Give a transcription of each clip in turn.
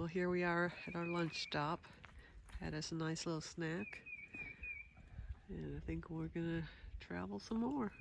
Well, here we are at our lunch stop. Had us a nice little snack. And I think we're gonna travel some more.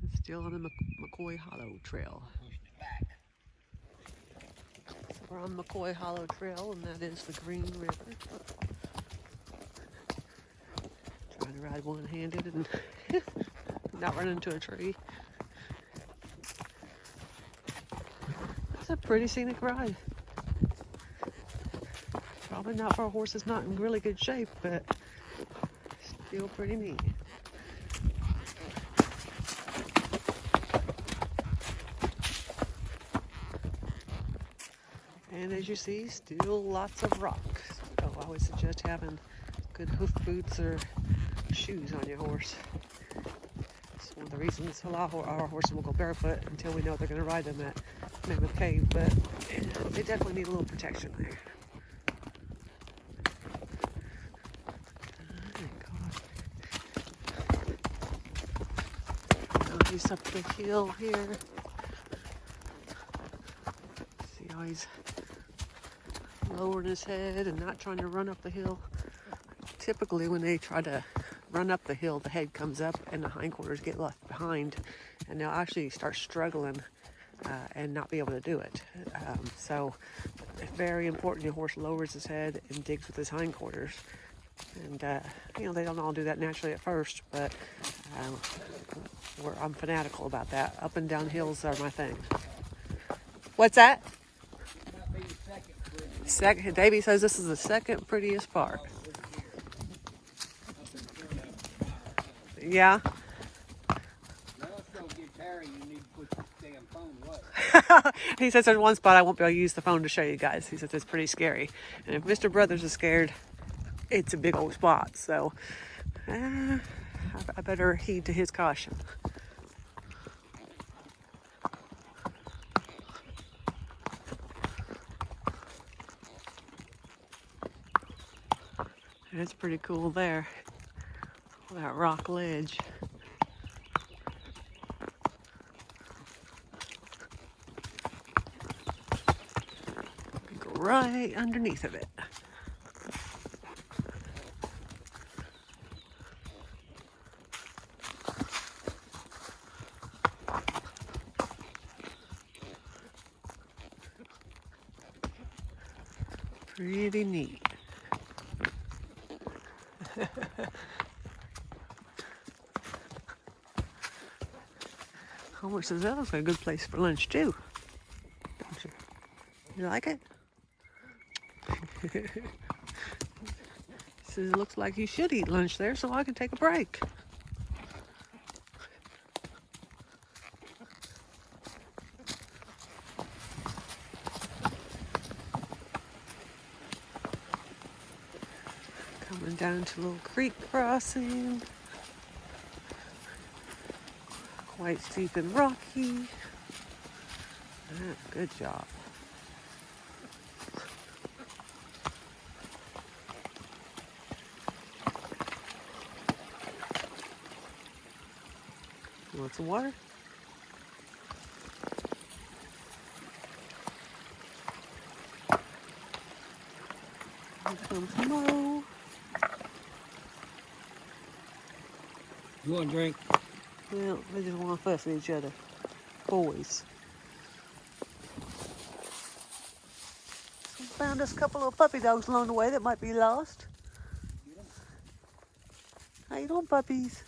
It's still on the McCoy Hollow Trail. So we're on McCoy Hollow Trail, and that is the Green River. Trying to ride one-handed and not run into a tree. It's a pretty scenic ride. Probably not for a horse that's not in really good shape, but still pretty neat. And as you see, still lots of rocks. So I always suggest having good hoof boots or shoes on your horse. It's one of the reasons a lot of our horses will go barefoot until we know they're going to ride them at Mammoth Cave, but they definitely need a little protection there. He's up the hill here. See how he's lowering his head and not trying to run up the hill. Typically when they try to run up the hill, the head comes up and the hindquarters get left behind, and they'll actually start struggling and not be able to do it. So it's very important your horse lowers his head and digs with his hindquarters. And they don't all do that naturally at first, but I'm fanatical about that. Up and down hills are my thing. What's that? Second. Davey says this is the second prettiest part. Yeah. He says there's one spot I won't be able to use the phone to show you guys. He says it's pretty scary. And if Mr. Brothers is scared, it's a big old spot. So I better heed to his caution. And it's pretty cool there. That rock ledge. Go right underneath of it. Pretty neat. Homer says that looks like a good place for lunch too. Don't you? You like it? Says it looks like you should eat lunch there so I can take a break. Coming down to a little creek crossing. Quite steep and rocky. Good job. You want some water? Here comes Mo. You want a drink? Well, they just want to fuss at each other. Boys. So found us a couple of puppy dogs along the way that might be lost. How you doing, puppies?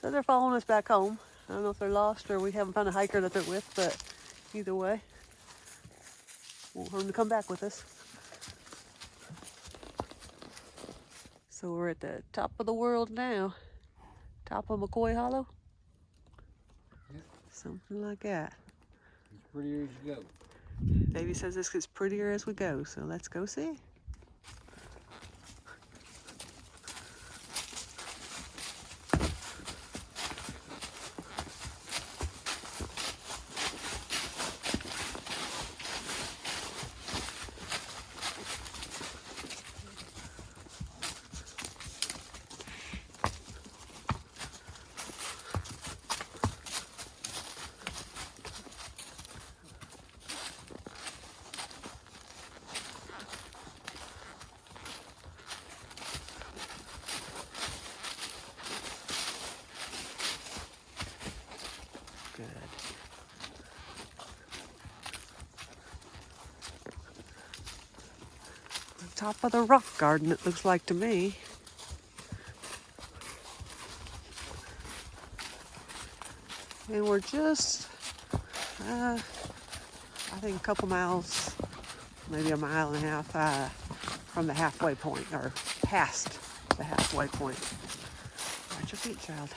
So they're following us back home. I don't know if they're lost or we haven't found a hiker that they're with, but either way, won't hurt them to come back with us. So we're at the top of the world now. Top of McCoy Hollow? Yep. Something like that. It's prettier as you go. Davey says this gets prettier as we go, so let's go see. top of the rock garden, it looks like to me. And we're just, I think a couple miles, maybe a mile and a half from the halfway point, or past the halfway point. Watch your feet, child.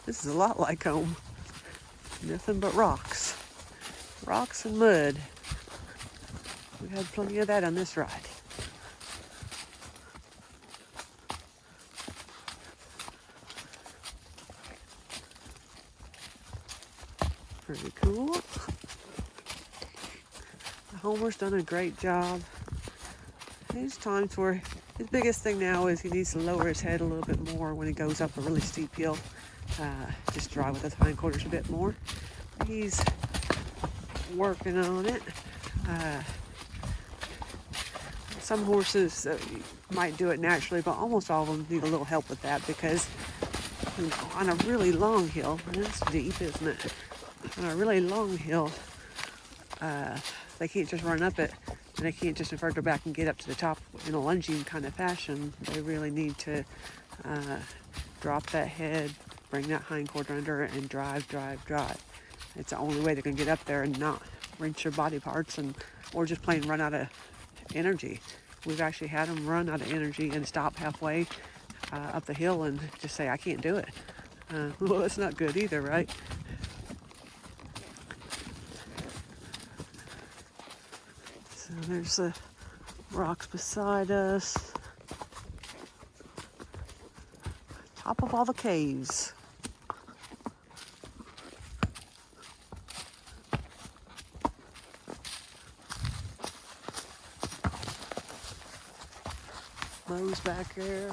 This is a lot like home. Nothing but rocks. Rocks and mud. We had plenty of that on this ride. Pretty cool. Homer's done a great job. There's times where his biggest thing now is he needs to lower his head a little bit more when he goes up a really steep hill. Just drive with his hindquarters a bit more. He's working on it. Some horses might do it naturally, but almost all of them need a little help with that because on a really long hill, and it's deep, isn't it? On a really long hill, they can't just run up it, and they can't just invert their back and get up to the top in a lunging kind of fashion. They really need to drop that head, bring that hindquarter under, and drive. It's the only way they can get up there and not wrench their body parts or just plain run out of energy. We've actually had them run out of energy and stop halfway up the hill and just say, I can't do it. Well, that's not good either, right? So there's the rocks beside us. Top of all the caves. Mo's back there,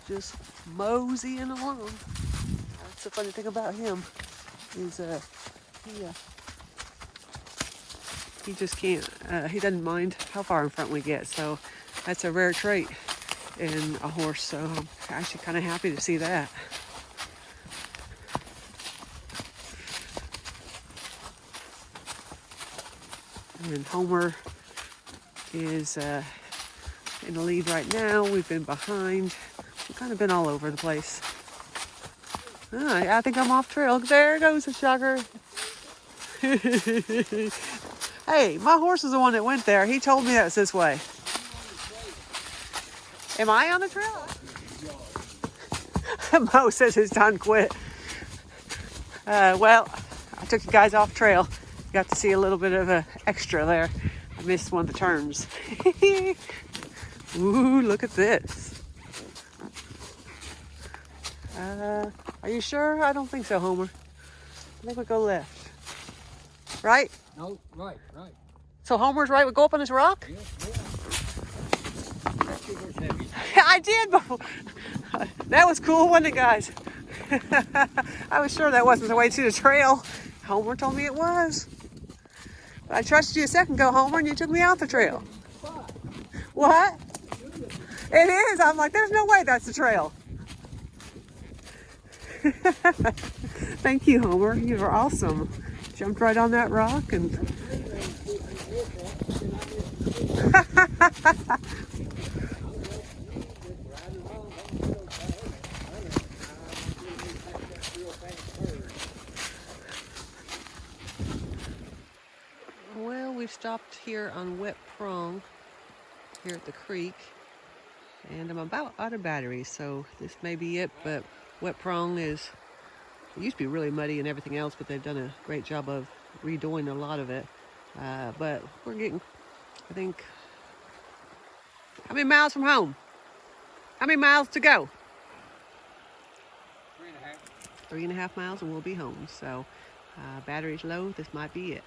just moseying along. That's the funny thing about him, is he just can't, he doesn't mind how far in front we get, so that's a rare trait in a horse, so I'm actually kind of happy to see that. And Homer is in the lead right now. We've been behind. We've kind of been all over the place. I think I'm off trail. There goes the sugar. Hey, my horse is the one that went there. He told me that's this way. Am I on the trail? Mo says his time quit. Well, I took you guys off trail. Got to see a little bit of an extra there. I missed one of the turns. Ooh, look at this. Are you sure? I don't think so, Homer. I think we go left. Right? No, right. So Homer's right, we go up on this rock? Yeah. That sugar's heavy. I did before. That was cool, wasn't it, guys? I was sure that wasn't the way to the trail. Homer told me it was. But I trusted you a second ago, Homer, and you took me off the trail. What? It is. I'm like, there's no way that's the trail. Thank you, Homer. You are awesome. Jumped right on that rock and... Well, we've stopped here on Wet Prong, here at the creek, and I'm about out of batteries, so this may be it, but Wet Prong is, it used to be really muddy and everything else, but they've done a great job of redoing a lot of it. But we're getting, I think, how many miles from home? How many miles to go? 3.5. 3.5 miles and we'll be home. So battery's low, this might be it.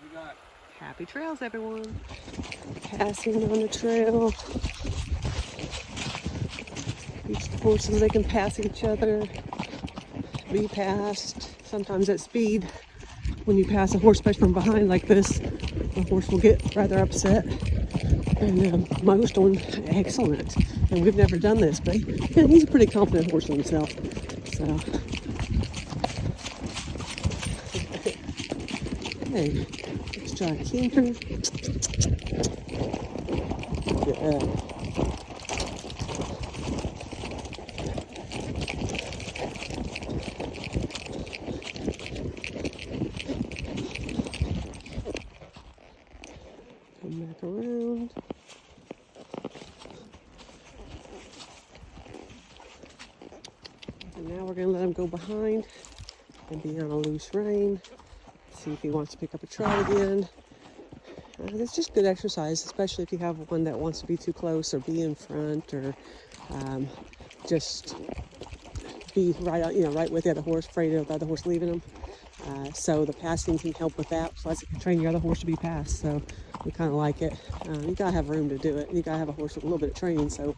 You got Happy trails, everyone. Passing on the trail. Each horses, they can pass each other, be passed. Sometimes at speed, when you pass a horse, especially from behind like this, the horse will get rather upset. And Mo's doing excellent. And we've never done this, but he's a pretty confident horse himself. So Okay, let's try a canter. Yeah. Come back around. And now we're going to let him go behind and be on a loose rein. See if he wants to pick up a trot again. It's just good exercise, especially if you have one that wants to be too close or be in front or just be right out, right with the other horse, afraid of the other horse leaving him. So the passing can help with that. Plus it can train your other horse to be passed. So we kind of like it. You gotta have room to do it. You gotta have a horse with a little bit of training, so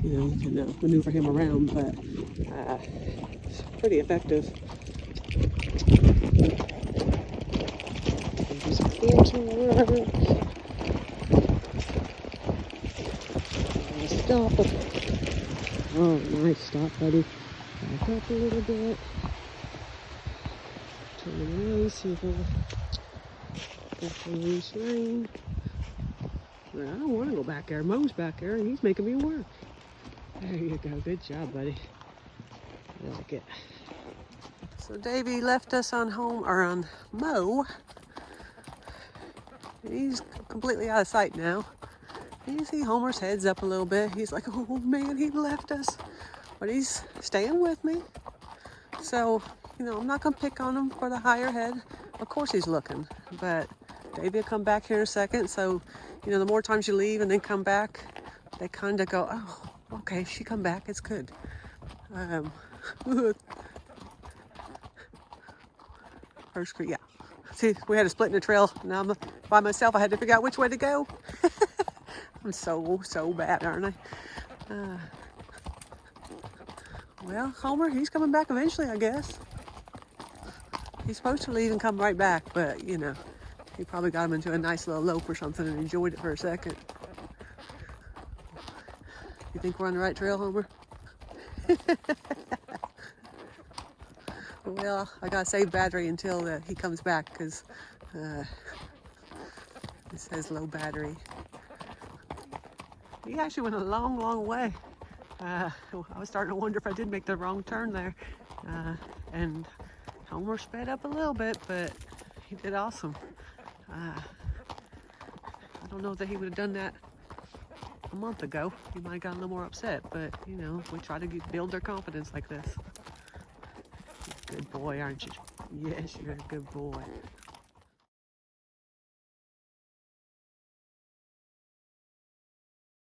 you can maneuver him around. But it's pretty effective. Just canter work. Stop it. Oh, nice stop, buddy. Back up a little bit. Turn around, see if we'll get the loose rein. But I don't want to go back there. Mo's back there, and he's making me work. There you go. Good job, buddy. I like it. So Davey left us on Mo. He's completely out of sight now. You see Homer's head's up a little bit. He's like, oh man, he left us. But he's staying with me. So, I'm not going to pick on him for the higher head. Of course he's looking. But Davey will come back here in a second. So, the more times you leave and then come back, they kind of go, oh, okay, she come back. It's good. First, yeah. See, we had a split in the trail. Now I'm by myself. I had to figure out which way to go. I'm so bad, aren't I? Well, Homer, he's coming back eventually, I guess. He's supposed to leave and come right back, but, he probably got him into a nice little lope or something and enjoyed it for a second. You think we're on the right trail, Homer? Well, I gotta save battery until he comes back, because it says low battery. He actually went a long way. I was starting to wonder if I did make the wrong turn there. And Homer sped up a little bit, but he did awesome. I don't know that he would have done that a month ago. He might have gotten a little more upset, but, we try to build their confidence like this. Good boy, aren't you? Yes, you're a good boy.